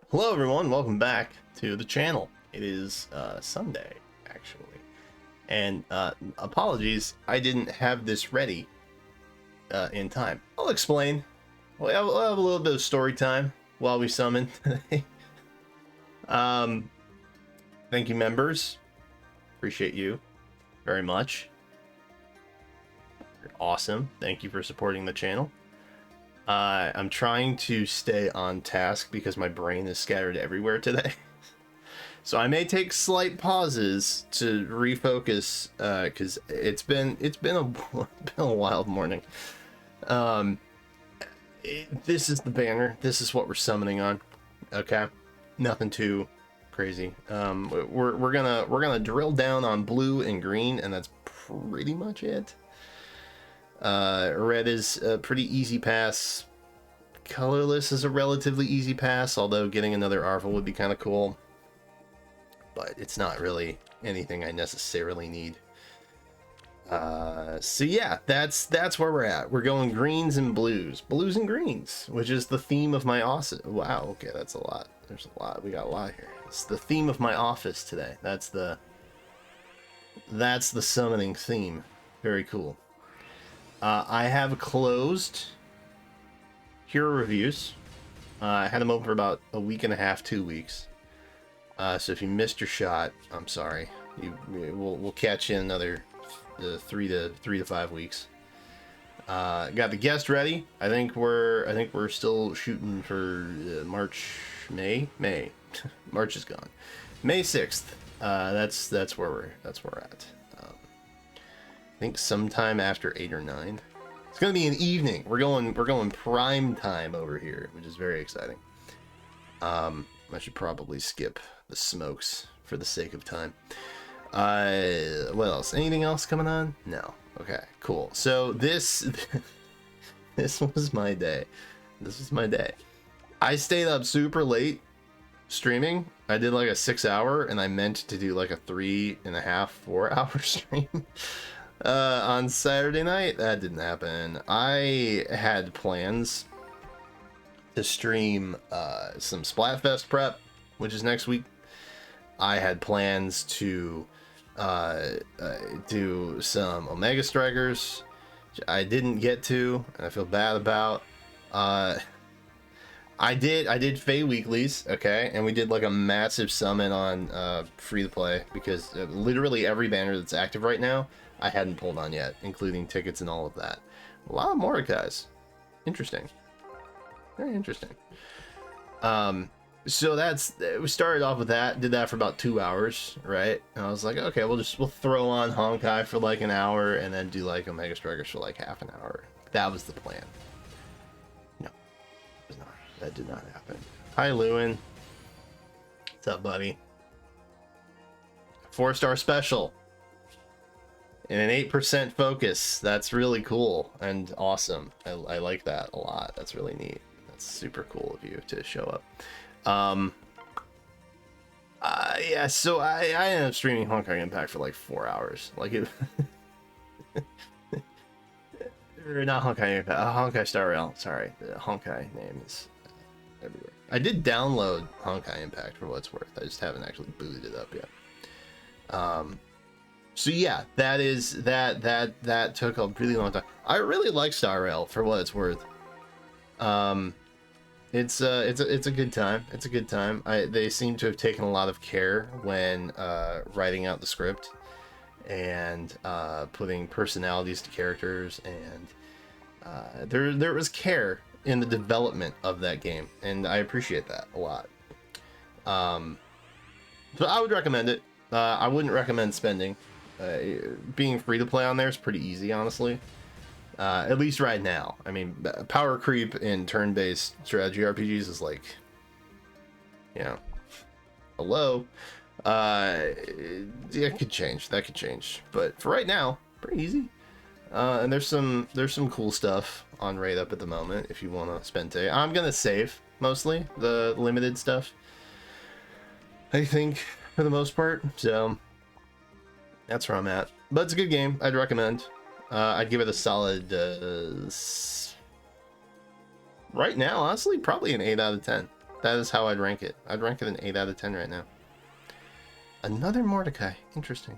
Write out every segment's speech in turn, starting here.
Hello everyone, welcome back to the channel. It is Sunday, actually. And apologies, I didn't have this ready in time. I'll explain. We'll have a little bit of story time while we summon today. Thank you, members. Appreciate you very much. You're awesome. Thank you for supporting the channel. I'm trying to stay on task because my brain is scattered everywhere today. So I may take slight pauses to refocus because it's been a wild morning. This is the banner. This is what we're summoning on. Okay, nothing too crazy. We're gonna drill down on blue and green, and that's pretty much it. Red is a pretty easy pass. Colorless is a relatively easy pass, although getting another Arvel would be kind of cool. But it's not really anything I necessarily need. So yeah, that's where we're at. We're going greens and blues. Blues and greens, which is the theme of my office. Wow, okay, that's a lot. There's a lot. We got a lot here. It's the theme of my office today. That's the summoning theme. Very cool. I have closed hero reviews. I had them open for about a week and a half, 2 weeks. So if you missed your shot, I'm sorry. We'll catch you in another 3 to 5 weeks. Got the guest ready. I think we're still shooting for May. March is gone. May 6th. That's where we're at. I think sometime after 8 or 9. It's gonna be an evening. We're going prime time over here, which is very exciting. I should probably skip the smokes for the sake of time. What else? Anything else coming on? No. Okay, cool. So this was my day. This was my day. I stayed up super late streaming. I did like a 6-hour, and I meant to do like a 3.5, 4-hour stream. On Saturday night. That didn't happen. I had plans to stream some Splatfest prep, which is next week. I had plans to do some Omega Strikers, which I didn't get to, and I feel bad about. I did Fey weeklies, okay, and we did like a massive summon on free to play because literally every banner that's active right now I hadn't pulled on yet, including tickets and all of that. A lot of Mordekais. Interesting. Very interesting. So we started off with that, did that for about 2 hours, right? And I was like, okay, we'll throw on Honkai for like an hour and then do like Omega Strikers for like half an hour. That was the plan. No, it was not. That did not happen. Hi, Lewin. What's up, buddy? 4-star special. And an 8% focus. That's really cool and awesome. I like that a lot. That's really neat. That's super cool of you to show up. Yeah, so I ended up streaming Honkai Impact for like 4 hours. Like it or not Honkai Impact, Honkai Star Rail. Sorry, the Honkai name is everywhere. I did download Honkai Impact for what it's worth. I just haven't actually booted it up yet. So yeah, that took a really long time. I really like Star Rail for what it's worth. It's a good time. It's a good time. They seem to have taken a lot of care when writing out the script and putting personalities to characters, and there was care in the development of that game, and I appreciate that a lot. So I would recommend it. I wouldn't recommend spending. Being free to play on there is pretty easy, honestly. At least right now. I mean, power creep in turn-based strategy RPGs is like, you know, hello. Yeah, it could change. That could change. But for right now, pretty easy. And there's some cool stuff on Raid Up at the moment if you want to spend day. I'm gonna save mostly the limited stuff, I think, for the most part. So that's where I'm at. But it's a good game. I'd recommend. I'd give it a solid right now, honestly, probably an 8 out of 10. That is how I'd rank it. I'd rank it an 8 out of 10 right now. Another Mordecai. Interesting.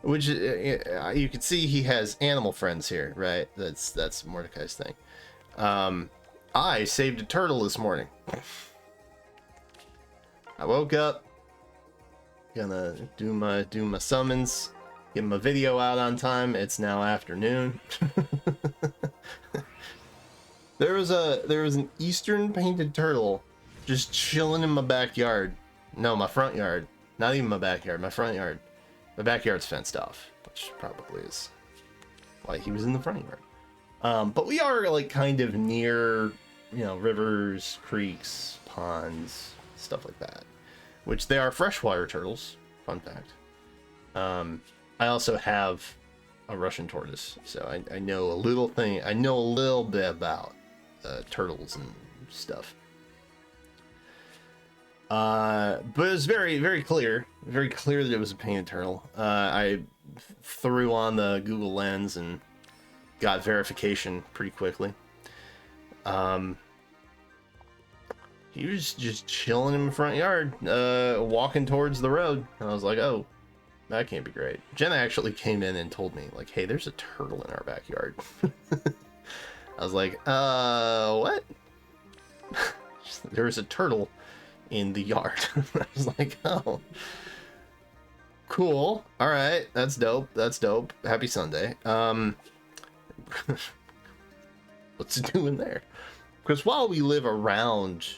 Which you can see he has animal friends here, right? That's Mordecai's thing. I saved a turtle this morning. I woke up, gonna do my summons, get my video out on time. It's now afternoon. There was an Eastern painted turtle just chilling in my backyard. No, my front yard. Not even my backyard, my front yard. My backyard's fenced off, which probably is why he was in the front yard. But we are like kind of near, you know, rivers, creeks, ponds, stuff like that. Which they are freshwater turtles, fun fact. I also have a Russian tortoise, so I know a little bit about turtles and stuff. But it was very, very clear that it was a painted turtle. I threw on the Google Lens and got verification pretty quickly. He was just chilling in the front yard, walking towards the road. And I was like, oh, that can't be great. Jenna actually came in and told me, like, hey, there's a turtle in our backyard. I was like, what? There was a turtle in the yard. I was like, oh, cool. All right, that's dope. That's dope. Happy Sunday. What's it doing there? Because while we live around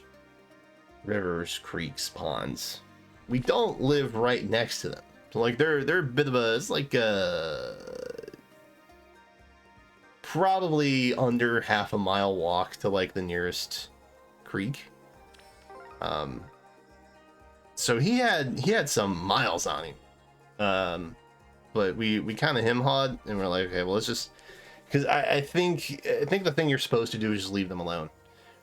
rivers, creeks, ponds, we don't live right next to them. So like they're a bit of a, it's like probably under half a mile walk to like the nearest creek. So he had some miles on him. But we kind of him-hawed and we're like, okay, well, let's just, because I think the thing you're supposed to do is just leave them alone,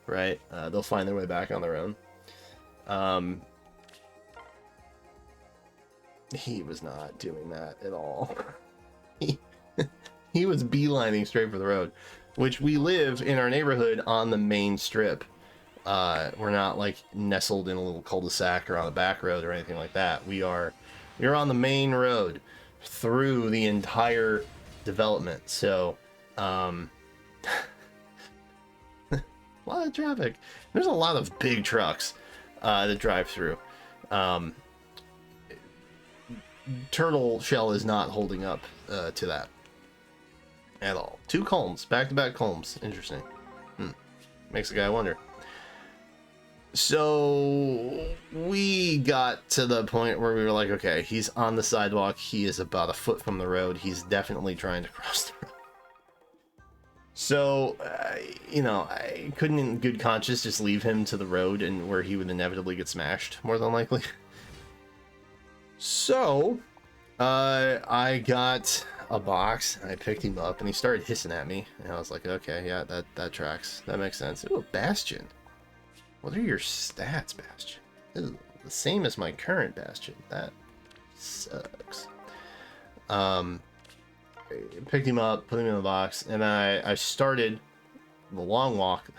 right? They'll find their way back on their own. He was not doing that at all. He was beelining straight for the road, which we live in our neighborhood on the main strip. We're not like nestled in a little cul-de-sac or on a back road or anything like that. We're on the main road through the entire development. So, a lot of traffic. There's a lot of big trucks that drive through. Turtle shell is not holding up to that at all. 2 culms, back-to-back culms. Interesting. Makes the guy wonder. So we got to the point where we were like, okay, he's on the sidewalk. He is about a foot from the road. He's definitely trying to cross the road. So, you know, I couldn't in good conscience just leave him to the road and where he would inevitably get smashed, more than likely. So, I got a box, and I picked him up, and he started hissing at me. And I was like, okay, yeah, that tracks. That makes sense. Ooh, Bastion. What are your stats, Bastion? Ooh, the same as my current Bastion. That sucks. Picked him up, put him in the box, and I started the long walk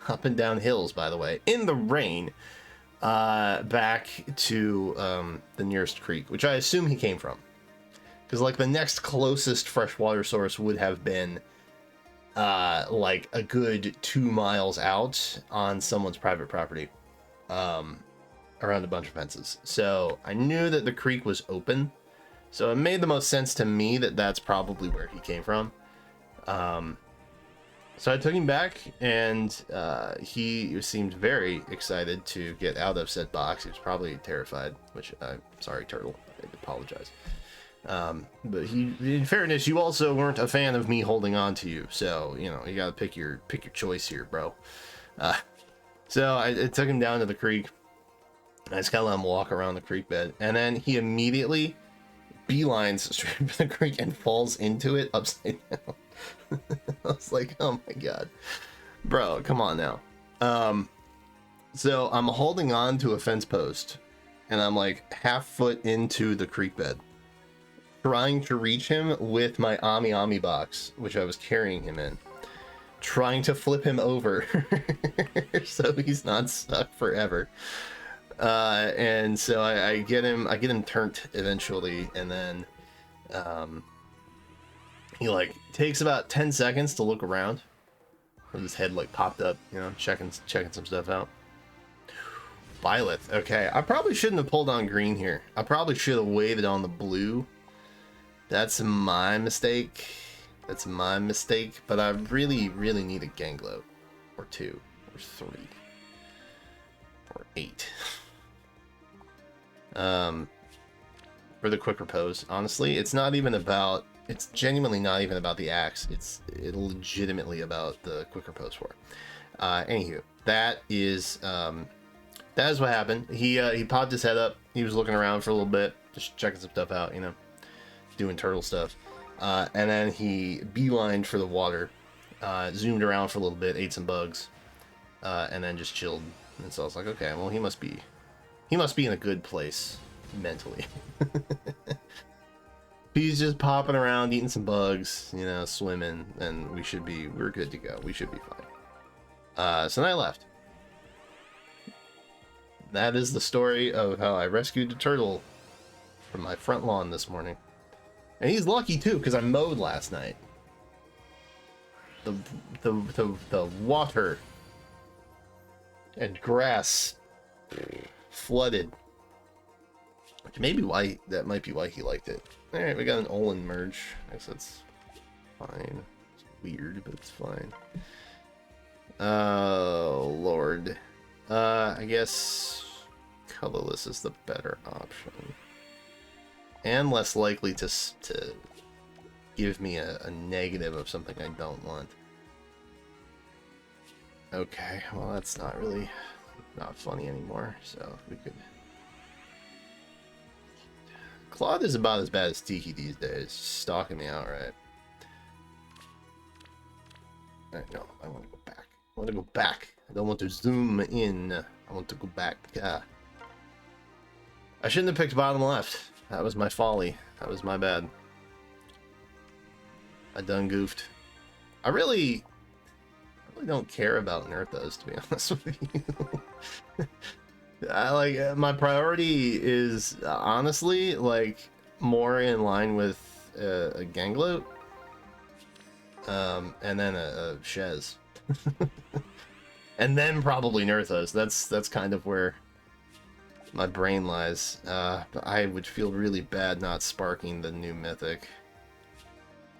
up and down hills, by the way, in the rain, back to the nearest creek, which I assume he came from. Because, like, the next closest freshwater source would have been like a good 2 miles out on someone's private property, around a bunch of fences. So I knew that the creek was open, so it made the most sense to me that that's probably where he came from. So I took him back, and he seemed very excited to get out of said box. He was probably terrified, which I'm sorry, Turtle, I apologize. But in fairness, you also weren't a fan of me holding on to you, so you know you gotta pick your choice here, bro. So I took him down to the creek. I just kind of let him walk around the creek bed, and then he immediately beelines straight to the creek and falls into it upside down. I was like, oh my god, bro, come on now. So I'm holding on to a fence post, and I'm like half foot into the creek bed, trying to reach him with my Ami box, which I was carrying him in. trying to flip him over so he's not stuck forever. And so I get him turned eventually, and then he like takes about 10 seconds to look around with his head like popped up, you know, checking some stuff out. Violet. Okay, I probably shouldn't have pulled on green here. I probably should have waited on the blue. That's my mistake. That's my mistake. But I really, really need a Gangloat. Or 2. Or 3. Or 8. For the quick repose. Honestly, it's not even about... It's genuinely not even about the axe. It's legitimately about the quick repose for. Anywho, that is what happened. He popped his head up. He was looking around for a little bit, just checking some stuff out, you know, doing turtle stuff. And then he beelined for the water, zoomed around for a little bit, ate some bugs, and then just chilled. And so I was like, okay, well, he must be in a good place mentally. He's just popping around, eating some bugs, you know, swimming, and we're good to go. We should be fine. So then I left. That is the story of how I rescued a turtle from my front lawn this morning. And he's lucky too, because I mowed last night. The water and grass flooded. Which that might be why he liked it. Alright, we got an Olin merge. I guess that's fine. It's weird, but it's fine. Oh, Lord. I guess colorless is the better option. And less likely to give me a negative of something I don't want. Okay, well that's not funny anymore, so we could... Claude is about as bad as Tiki these days, stalking me outright. Alright, no, I want to go back. I want to go back. I don't want to zoom in. I want to go back. I shouldn't have picked bottom left. That was my folly. That was my bad. I done goofed. I really don't care about Nerthuz, to be honest with you. My priority is honestly like more in line with a Gangloat, and then a Shez, and then probably Nerthuz. That's kind of where my brain lies. But I would feel really bad not sparking the new Mythic.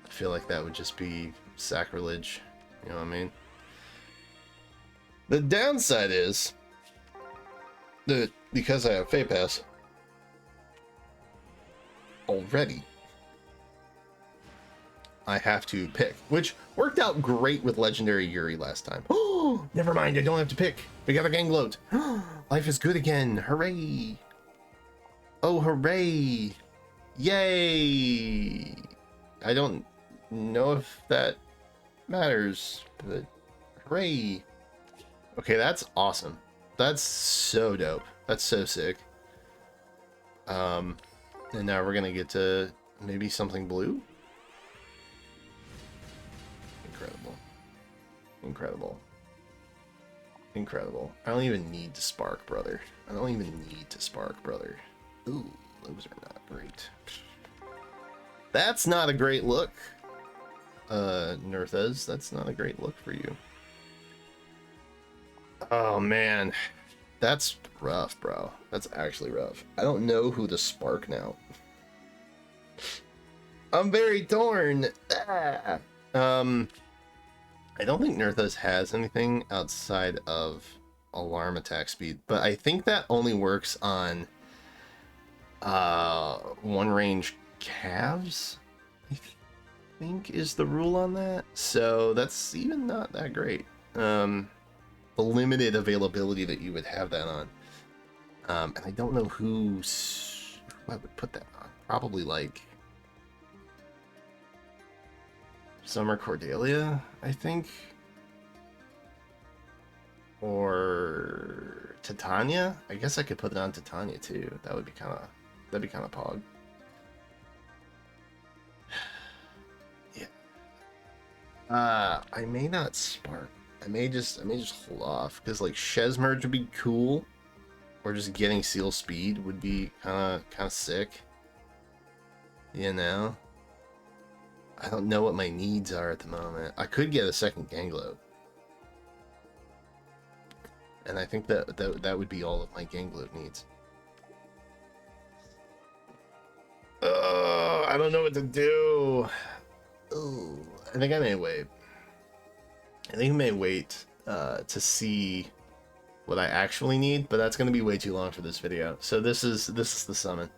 I feel like that would just be sacrilege. You know what I mean? The downside is that because I have Feh Pass already, I have to pick, which worked out great with Legendary Yuri last time. Oh, never mind, I don't have to pick. We got a Gangloat. Life is good again. Hooray. Oh, hooray. Yay. I don't know if that matters, but hooray. Okay, that's awesome. That's so dope. That's so sick. And now we're gonna get to maybe something blue. Incredible. Incredible. Incredible. I don't even need to spark, brother. I don't even need to spark, brother. Ooh, those are not great. That's not a great look, Nerthuz. That's not a great look for you. Oh, man. That's rough, bro. That's actually rough. I don't know who to spark now. I'm very torn. Ah. I don't think Nerthuz has anything outside of alarm attack speed, but I think that only works on one range calves, I think is the rule on that. So that's even not that great. The limited availability that you would have that on. And I don't know who I would put that on. Probably like Summer Cordelia, I think. Or Titania. I guess I could put it on Titania too. That'd be kind of pog. Yeah. I may not spark. I may just hold off because like Shez merge would be cool, or just getting seal speed would be kind of sick. You know, I don't know what my needs are at the moment. I could get a second Gangload, and I think that would be all of my Gangload needs. Oh, I don't know what to do. Oh, I think I may wait. I think I may wait to see what I actually need, but that's going to be way too long for this video. So this is the summon.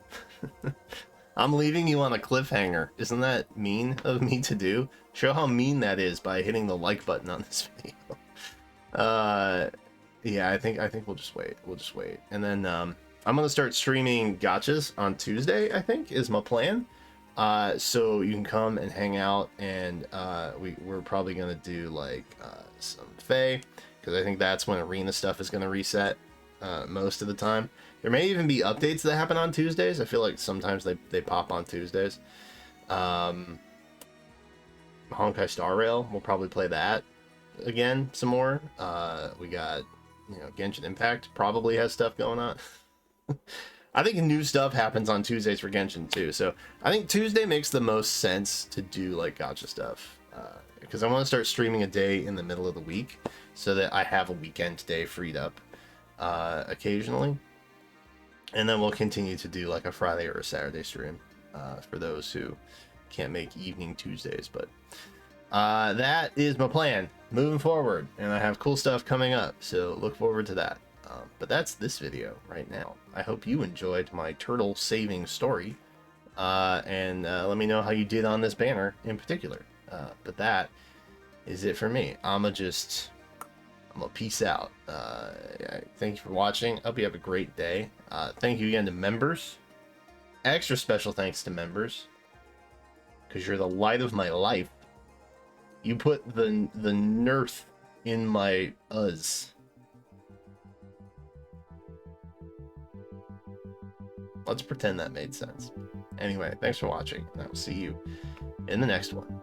I'm leaving you on a cliffhanger. Isn't that mean of me to do? Show how mean that is by hitting the like button on this video. Yeah, I think we'll just wait. We'll just wait, and then I'm gonna start streaming gachas on Tuesday. I think is my plan. So you can come and hang out, and we're probably gonna do like some FEH, because I think that's when arena stuff is gonna reset most of the time. There may even be updates that happen on Tuesdays. I feel like sometimes they pop on Tuesdays. Honkai Star Rail, we'll probably play that again some more. We got, you know, Genshin Impact probably has stuff going on. I think new stuff happens on Tuesdays for Genshin too, so I think Tuesday makes the most sense to do like gacha stuff, because I want to start streaming a day in the middle of the week so that I have a weekend day freed up occasionally, and then we'll continue to do like a Friday or a Saturday stream for those who can't make evening Tuesdays. But that is my plan moving forward, and I have cool stuff coming up, so look forward to that. But that's this video right now. I hope you enjoyed my turtle saving story, and let me know how you did on this banner in particular. But that is it for me. I'm gonna peace out. Thank you for watching. Hope you have a great day. Thank you again to members. Extra special thanks to members, because you're the light of my life. You put the nerth in my Let's pretend that made sense. Anyway, thanks for watching, and I will see you in the next one.